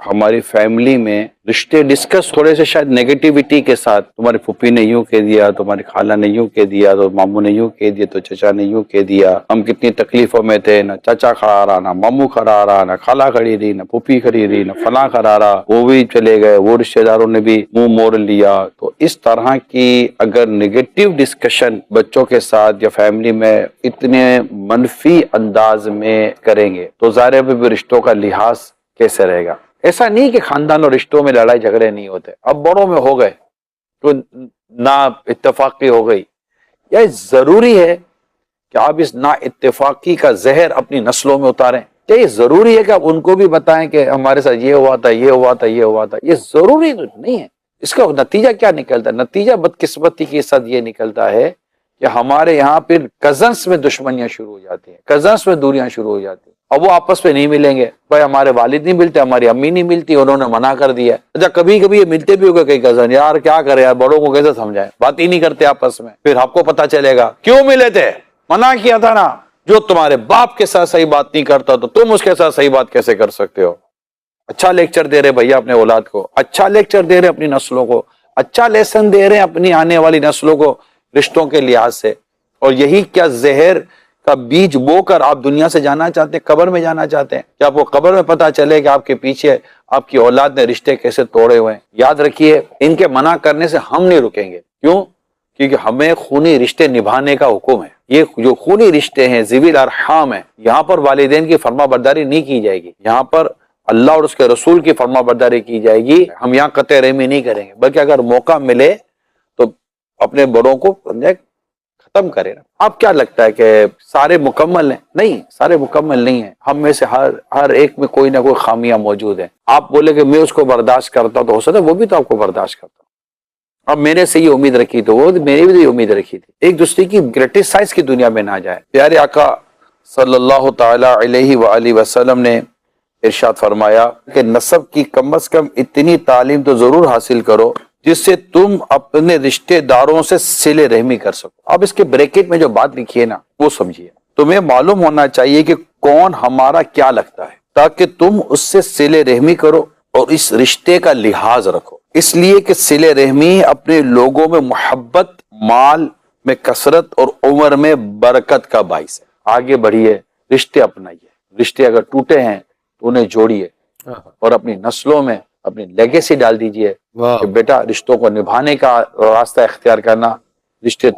ہماری فیملی میں رشتے ڈسکس تھوڑے سے شاید نیگیٹیوٹی کے ساتھ، تمہاری پھوپھی نے یوں کہہ دیا، تمہاری خالہ نے یوں کہہ دیا، تو ماموں نے یوں کہہ دیا، تو چچا نے یوں کہہ دیا، ہم کتنی تکلیفوں میں تھے، نہ چچا کھڑا رہا، نہ ماموں کھڑا رہا، نہ خالہ کھڑی رہی، نہ پھوپھی کھڑی رہی، نہ فلاں کھڑا رہا، وہ بھی چلے گئے، وہ رشتہ داروں نے بھی منہ موڑ لیا۔ تو اس طرح کی اگر نگیٹو ڈسکشن بچوں کے ساتھ یا فیملی میں اتنے منفی انداز میں کریں گے تو ظاہر ہے بھی رشتوں کا لحاظ کیسے رہے گا۔ ایسا نہیں کہ خاندان اور رشتوں میں لڑائی جھگڑے نہیں ہوتے، اب بڑوں میں ہو گئے تو نا اتفاقی ہو گئی، یہ ضروری ہے کہ آپ اس نا اتفاقی کا زہر اپنی نسلوں میں اتاریں؟ کیا یہ ضروری ہے کہ آپ ان کو بھی بتائیں کہ ہمارے ساتھ یہ ہوا تھا، یہ ہوا تھا، یہ ہوا تھا؟ یہ ضروری تو نہیں ہے۔ اس کا نتیجہ کیا نکلتا ہے؟ نتیجہ بدقسمتی کے ساتھ یہ نکلتا ہے کہ ہمارے یہاں پھر کزنس میں دشمنیاں شروع ہو جاتی ہیں، کزنس میں دوریاں شروع ہو جاتی ہیں، اب وہ آپس میں نہیں ملیں گے، بھائی ہمارے والد نہیں ملتے، ہماری امی نہیں ملتی، انہوں نے منع کر دیا۔ اچھا کبھی کبھی یہ ملتے بھی ہوگا کئی کزن، یار کیا کرے یار، بڑوں کو کیسے سمجھائیں، بات ہی نہیں کرتے آپس میں، پھر آپ کو پتا چلے گا کیوں ملے تھے، منع کیا تھا نا، جو تمہارے باپ کے ساتھ صحیح بات نہیں کرتا تو تم اس کے ساتھ صحیح بات کیسے کر سکتے ہو؟ اچھا لیکچر دے رہے بھیا اپنے اولاد کو، اچھا لیکچر دے رہے اپنی نسلوں کو، اچھا لیسن دے رہے ہیں اپنی آنے والی نسلوں کو رشتوں کے لحاظ سے، اور یہی کیا زہر کا بیج بو کر آپ دنیا سے جانا چاہتے ہیں، قبر میں جانا چاہتے ہیں کہ آپ کو قبر میں پتا چلے کہ آپ کے پیچھے آپ کی اولاد نے رشتے کیسے توڑے ہوئے ہیں؟ یاد رکھیے ان کے منع کرنے سے ہم نہیں رکیں گے، کیوں؟ کیونکہ ہمیں خونی رشتے نبھانے کا حکم ہے۔ یہ جو خونی رشتے ہیں، ذوی الارحام ہیں، یہاں پر والدین کی فرما برداری نہیں کی جائے گی، یہاں پر اللہ اور اس کے رسول کی فرما برداری کی جائے گی، ہم یہاں قطع رحمی نہیں کریں گے، بلکہ اگر موقع ملے تو اپنے بڑوں کو ختم کرے۔ آپ کیا لگتا ہے کہ سارے مکمل ہیں؟ نہیں، سارے مکمل نہیں ہیں، ہم میں سے ہر ایک میں کوئی نہ کوئی خامیاں موجود ہیں۔ آپ بولے کہ میں اس کو برداشت کرتا تو ہو سکتا ہے وہ بھی تو آپ کو برداشت کرتا، اب میرے سے یہ امید رکھی تو وہ میری بھی امید رکھی تھی۔ ایک دوسرے کی کرٹیسائز کی دنیا میں نہ جائے۔ پیارے آقا صلی اللہ تعالی علیہ وآلہ وسلم نے ارشاد فرمایا کہ نسب کی کم از کم اتنی تعلیم تو ضرور حاصل کرو جس سے تم اپنے رشتہ داروں سے صلہ رحمی کر سکو۔ اب اس کے بریکٹ میں جو بات لکھی ہے نا وہ سمجھیے، تمہیں معلوم ہونا چاہیے کہ کون ہمارا کیا لگتا ہے تاکہ تم اس سے صلہ رحمی کرو اور اس رشتے کا لحاظ رکھو، اس لیے کہ صلہ رحمی اپنے لوگوں میں محبت، مال میں کثرت اور عمر میں برکت کا باعث ہے۔ آگے بڑھیے، رشتے اپنائیے، رشتے اگر ٹوٹے ہیں تو انہیں جوڑیے اور اپنی نسلوں میں اپنی لیگیسی ڈال دیجئے کہ بیٹا رشتوں کو نبھانے کا راستہ اختیار کرنا، رشتے